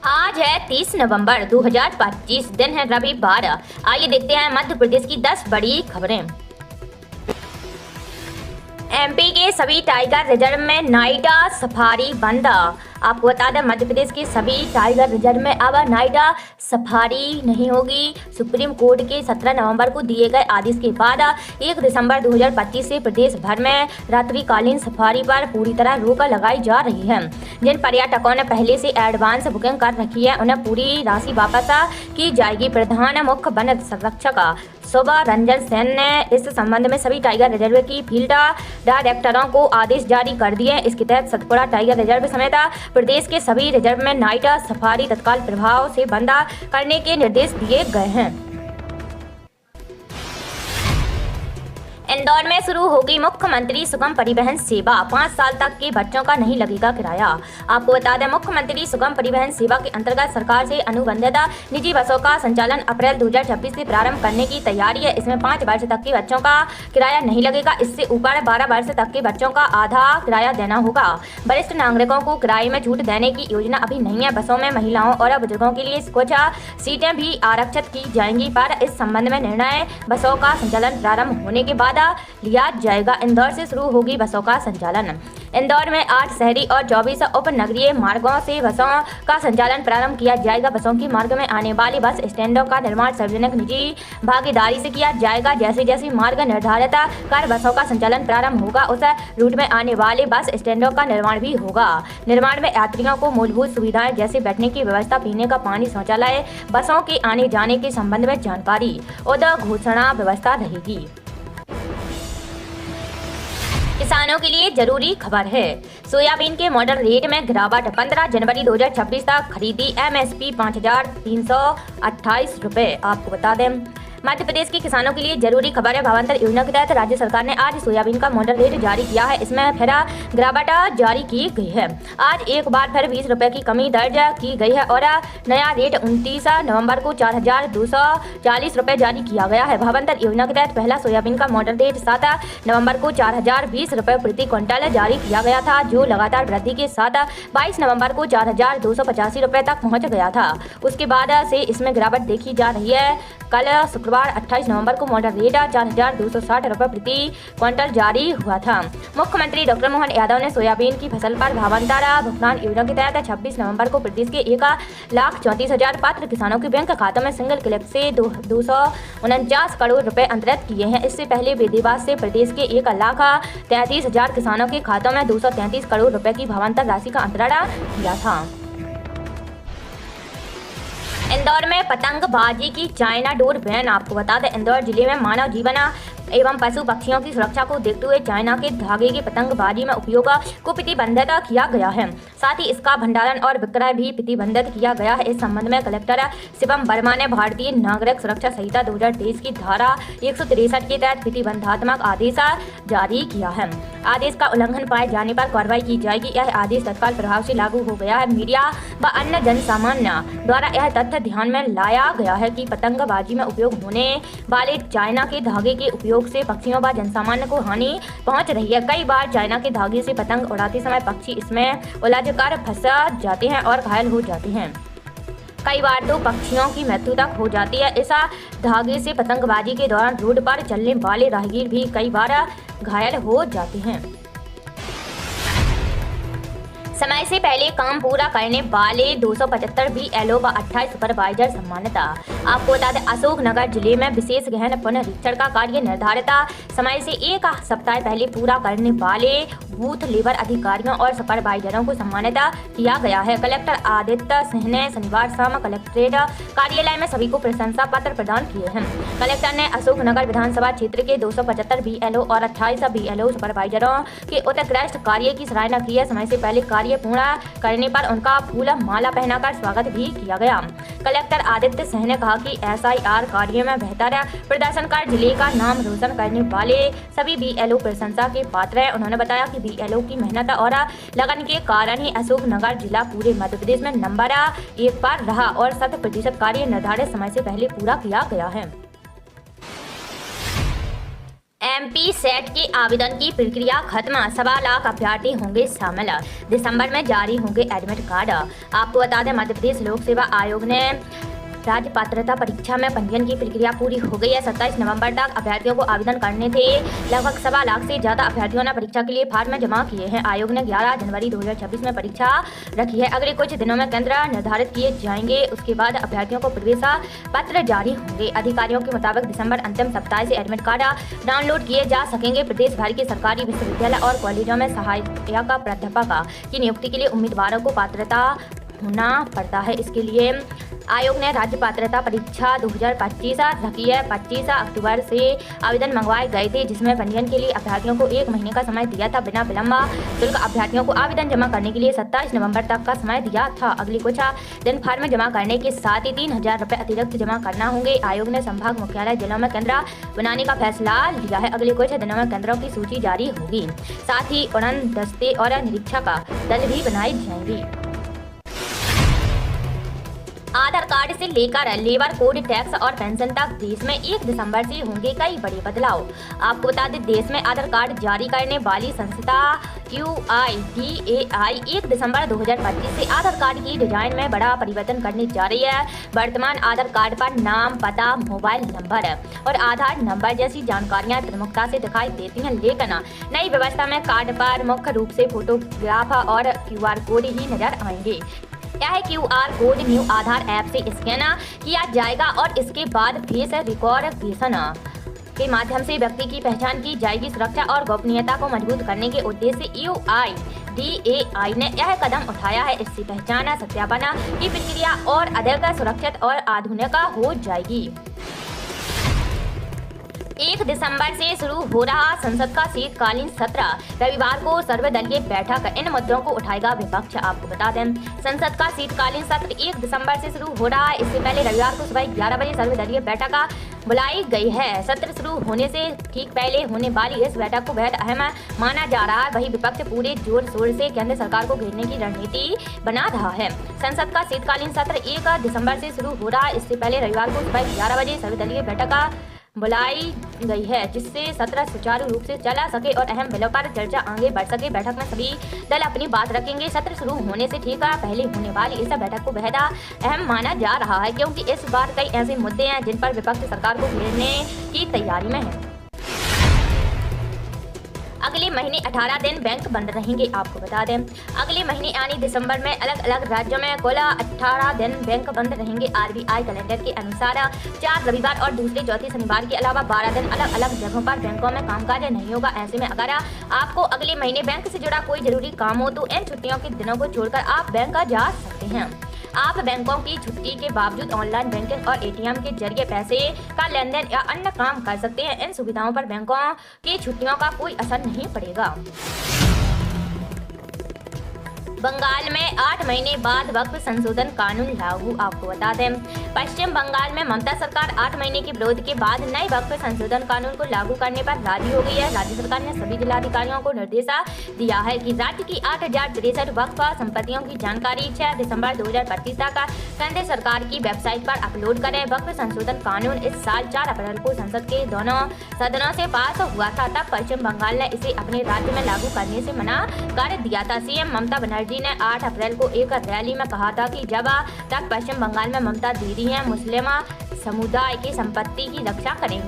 आज है 30 नवंबर 2025, दिन है रविवार। आइए देखते हैं मध्य प्रदेश की 10 बड़ी खबरें। एमपी के सभी टाइगर रिजर्व में नाइट सफारी बंद। आपको बता दें, मध्य प्रदेश के सभी टाइगर रिजर्व में अब नाइट सफारी नहीं होगी। सुप्रीम कोर्ट के 17 नवंबर को दिए गए आदेश के बाद 1 दिसंबर 2025 से प्रदेश भर में रात्रिकालीन सफारी पर पूरी तरह रोक लगाई जा रही है। जिन पर्यटकों ने पहले से एडवांस बुकिंग कर रखी है, उन्हें पूरी राशि वापस की जाएगी। प्रधान मुख्य वन संरक्षक शोभा रंजन सेन ने इस संबंध में सभी टाइगर रिजर्व की फील्ड डायरेक्टरों को आदेश जारी कर दिए। इसके तहत सतपुड़ा टाइगर रिजर्व समेत प्रदेश के सभी रिजर्व में नाइट सफारी तत्काल प्रभाव से बंद करने के निर्देश दिए गए हैं। इंदौर में शुरू होगी मुख्यमंत्री सुगम परिवहन सेवा। 5 साल तक के बच्चों का नहीं लगेगा किराया। आपको बता दें, मुख्यमंत्री सुगम परिवहन सेवा के अंतर्गत सरकार से अनुबंधित निजी बसों का संचालन अप्रैल 2026 से प्रारंभ करने की तैयारी है। इसमें 5 वर्ष तक के बच्चों का किराया नहीं लगेगा। इससे ऊपर 12 वर्ष तक के बच्चों का आधा किराया देना होगा। वरिष्ठ नागरिकों को किराए में छूट देने की योजना अभी नहीं है। बसों में महिलाओं और बुजुर्गों के लिए कुछ सीटें भी आरक्षित की जाएंगी, पर इस संबंध में निर्णय बसों का संचालन प्रारंभ होने के बाद लिया जाएगा। इंदौर से शुरू होगी बसों का संचालन। इंदौर में 8 शहरी और 24 उप नगरीय मार्गों से बसों का संचालन प्रारंभ किया जाएगा। बसों की मार्ग में आने वाले बस स्टैंडों का निर्माण सार्वजनिक निजी भागीदारी से किया जाएगा। जैसे जैसे मार्ग निर्धारित कर बसों का संचालन प्रारंभ होगा, उस रूट में आने वाले बस स्टैंडों का निर्माण भी होगा। निर्माण में यात्रियों को मूलभूत सुविधाएं जैसे बैठने की व्यवस्था, पीने का पानी, शौचालय, बसों के आने जाने के संबंध में जानकारी उद्घोषणा व्यवस्था रहेगी। किसानों के लिए जरूरी खबर है। सोयाबीन के मॉडल रेट में गिरावट। 15 जनवरी 2026 तक खरीदी एमएसपी 5,328 रुपए। आपको बता दें, मध्य प्रदेश के किसानों के लिए जरूरी खबर है। भावांतर योजना के तहत राज्य सरकार ने आज सोयाबीन का मॉडल रेट जारी किया है। इसमें फिर गिरावट जारी की गई है। आज एक बार फिर 20 रुपए की कमी दर्ज की गई है और नया रेट 29 नवंबर को 4,240 रुपए जारी किया गया है। भावांतर योजना के तहत पहला सोयाबीन का मॉडल रेट 7 नवंबर को 4,020 रुपए प्रति क्विंटल जारी किया गया था, जो लगातार वृद्धि के साथ 22 नवंबर को 4,285 रुपए तक पहुंच गया था। उसके बाद से इसमें गिरावट देखी जा रही है। कल शुक्रवार 28 नवंबर को मॉडल रेट 4,260 रुपए प्रति क्विंटल जारी हुआ था। मुख्यमंत्री डॉक्टर मोहन यादव ने सोयाबीन की फसल पर भावांतर भुगतान योजना के तहत 26 नवंबर को प्रदेश के 1,34,000 पात्र किसानों के बैंक खातों में सिंगल क्लिक से 249 करोड़ रुपए अंतरित किए हैं। इससे पहले विधिवास से प्रदेश के 1,33,000 किसानों के खातों में 233 करोड़ रुपए की भावांतर राशि का अंतरण किया था। इंदौर में पतंगबाजी की चाइना डोर बैन। आपको बता दें, इंदौर जिले में मानव जीवन एवं पशु पक्षियों की सुरक्षा को देखते हुए चाइना के धागे की पतंगबाजी में उपयोग को प्रतिबंधित किया गया है। साथ ही इसका भंडारण और विक्रय भी प्रतिबंधित किया गया है। इस संबंध में कलेक्टर शिवम वर्मा ने भारतीय नागरिक सुरक्षा संहिता 2023 की धारा 163 के तहत प्रतिबंधात्मक आदेश जारी किया है। आदेश का उल्लंघन पाए जाने पर कार्रवाई की जाएगी। यह आदेश तत्काल प्रभाव से लागू हो गया है। मीडिया व अन्य जनसामान्य द्वारा यह तथ्य ध्यान में लाया गया है कि पतंगबाजी में उपयोग होने वाले चाइना के धागे के उपयोग से पक्षियों व जनसामान्य को हानि पहुंच रही है। कई बार चाइना के धागे से पतंग उड़ाते समय पक्षी इसमें उलझकर फंस जाते हैं और घायल हो जाते हैं। कई बार तो पक्षियों की मृत्यु तक हो जाती है। इस धागे से पतंगबाजी के दौरान रोड पर चलने वाले राहगीर भी कई बार घायल हो जाते हैं। समय से पहले काम पूरा करने वाले 275 BLO व 28 सुपरवाइजर सम्मानित। आपको बता दें, अशोकनगर जिले में विशेष गहन पुनरीक्षण का कार्य निर्धारित समय से 1 सप्ताह पहले पूरा करने वाले बूथ लेवल अधिकारियों और सुपरवाइजरों को सम्मानित किया गया है। कलेक्टर आदित्य सिंह ने शनिवार शाम कलेक्ट्रेट कार्यालय में सभी को प्रशंसा पत्र प्रदान किए हैं। कलेक्टर ने अशोकनगर विधानसभा क्षेत्र के 275 BLO और 28 BLO सुपरवाइजरों के उत्कृष्ट कार्य की सराहना की है। समय से पहले कार्य पूर्ण करने पर उनका फूल माला पहनाकर स्वागत भी किया गया। कलेक्टर आदित्य सिंह ने कहा कि SIR कार्य में बेहतर प्रदर्शन कर जिले का नाम रोशन करने वाले सभी BLO प्रशंसा के पात्र हैं। उन्होंने बताया कि BLO की मेहनत और लगन के कारण ही अशोकनगर जिला पूरे मध्य प्रदेश में नंबर 1 पर रहा और 100% कार्य निर्धारित समय से पहले पूरा किया गया है। एमपी सेट के आवेदन की प्रक्रिया खत्म, 1.25 लाख अभ्यर्थी होंगे शामिल, दिसंबर में जारी होंगे एडमिट कार्ड। आपको बता दें मध्य प्रदेश लोक सेवा आयोग ने राज्य पात्रता परीक्षा में पंजीयन की प्रक्रिया पूरी हो गई है। 27 नवंबर तक अभ्यर्थियों को आवेदन करने थे। लगभग 1.25 लाख से ज्यादा अभ्यर्थियों ने परीक्षा के लिए फार्म जमा किए हैं। आयोग ने 11 जनवरी 2026 में परीक्षा रखी है। अगले कुछ दिनों में केंद्र निर्धारित किए जाएंगे, उसके बाद अभ्यर्थियों को प्रवेश पत्र जारी होंगे। अधिकारियों के मुताबिक दिसंबर अंतिम सप्ताह से एडमिट कार्ड डाउनलोड किए जा सकेंगे। प्रदेश भर के सरकारी विश्वविद्यालय और कॉलेजों में सहायक प्राध्यापक की नियुक्ति के लिए उम्मीदवारों को पात्रता होना पड़ता है। इसके लिए आयोग ने राज्य पात्रता परीक्षा 2025 रखी है। 25 अक्टूबर से आवेदन मंगवाए गए थे, जिसमें पंजीयन के लिए अभ्यर्थियों को 1 महीने का समय दिया था। बिना विलंब शुल्क अभ्यर्थियों को आवेदन जमा करने के लिए 27 नवंबर तक का समय दिया था। अगले कुछ दिन फार्म जमा करने के साथ ही 3000 रुपये अतिरिक्त जमा करना होंगे। आयोग ने संभाग मुख्यालय जिलों में केंद्र बनाने का फैसला लिया है। अगले कुछ दिनों में केंद्रों की सूची जारी होगी, साथ ही उड़न दस्ते और निरीक्षक दल भी बनाए जाएंगे। आधार कार्ड से लेकर लेबर कोड, टैक्स और पेंशन तक देश में 1 दिसंबर से होंगे कई बड़े बदलाव। आपको बता दें देश में आधार कार्ड जारी करने वाली संस्था UIDAI 1 दिसंबर 2025 से आधार कार्ड की डिजाइन में बड़ा परिवर्तन करने जा रही है। वर्तमान आधार कार्ड पर नाम, पता, मोबाइल नंबर और आधार नंबर जैसी जानकारियां प्रमुखता से दिखाई देती हैं, लेकिन नई व्यवस्था में कार्ड पर मुख्य रूप से फोटोग्राफ और QR कोड ही नजर आएंगे। यह QR कोड न्यू आधार ऐप से स्कैन किया जाएगा और इसके बाद फेस रिकॉग्निशन के माध्यम से व्यक्ति की पहचान की जाएगी। सुरक्षा और गोपनीयता को मजबूत करने के उद्देश्य से UIDAI ने यह कदम उठाया है। इससे पहचान सत्यापन की प्रक्रिया और अधिक सुरक्षित और आधुनिक हो जाएगी। 1 दिसंबर से शुरू हो रहा संसद का शीतकालीन सत्र, रविवार को सर्वदलीय बैठक, इन मुद्दों को उठाएगा विपक्ष। आपको बता दें संसद का शीतकालीन सत्र 1 दिसंबर से शुरू हो रहा है। इससे पहले रविवार को सुबह 11 बजे सर्वदलीय बैठक बुलाई गई है। सत्र शुरू होने से ठीक पहले होने वाली इस बैठक को बेहद अहम माना जा रहा है। वही विपक्ष पूरे जोर शोर से केंद्र सरकार को घेरने की रणनीति बना रहा है। संसद का शीतकालीन सत्र 1 दिसंबर से शुरू हो रहा है। इससे पहले रविवार को सुबह 11 बजे सर्वदलीय बैठक बुलाई गई है, जिससे सत्र सुचारू रूप से चला सके और अहम बिलों पर चर्चा आगे बढ़ सके। बैठक में सभी दल अपनी बात रखेंगे। सत्र शुरू होने से ठीक पहले होने वाली इस बैठक को बेहद अहम माना जा रहा है, क्योंकि इस बार कई ऐसे मुद्दे हैं जिन पर विपक्ष सरकार को घेरने की तैयारी में है। अगले महीने 18 दिन बैंक बंद रहेंगे। आपको बता दें अगले महीने यानी दिसंबर में अलग अलग राज्यों में कुल 18 दिन बैंक बंद रहेंगे। RBI कैलेंडर के अनुसार 4 रविवार और दूसरे चौथे शनिवार के अलावा 12 दिन अलग अलग जगहों पर बैंकों में कामकाज नहीं होगा। ऐसे में अगर आपको अगले महीने बैंक से जुड़ा कोई जरूरी काम हो तो इन छुट्टियों के दिनों को छोड़कर आप बैंक जा सकते हैं। आप बैंकों की छुट्टी के बावजूद ऑनलाइन बैंकिंग और ATM के जरिए पैसे का लेन देन या अन्य काम कर सकते हैं। इन सुविधाओं पर बैंकों की छुट्टियों का कोई असर नहीं पड़ेगा। बंगाल में 8 महीने बाद वक्फ संशोधन कानून लागू। आपको बता दें पश्चिम बंगाल में ममता सरकार 8 महीने के विरोध के बाद नए वक्फ संशोधन कानून को लागू करने पर राजी हो गई है। राज्य सरकार ने सभी जिलाधिकारियों को निर्देश दिया है कि राज्य की 8063 वक्फ संपत्तियों की जानकारी 6 दिसंबर 2025 तक केंद्र सरकार की वेबसाइट पर अपलोड करें। वक्फ संशोधन कानून इस साल 4 अप्रैल को संसद के दोनों सदनों से पास हुआ था। तब पश्चिम बंगाल ने इसे अपने राज्य में लागू करने से मना कर दिया था। CM ममता बनर्जी ने 8 अप्रैल को एक रैली में कहा था कि जब तक पश्चिम बंगाल में ममता दीदी हैं, मुस्लिम समुदाय की संपत्ति की रक्षा करेंगी।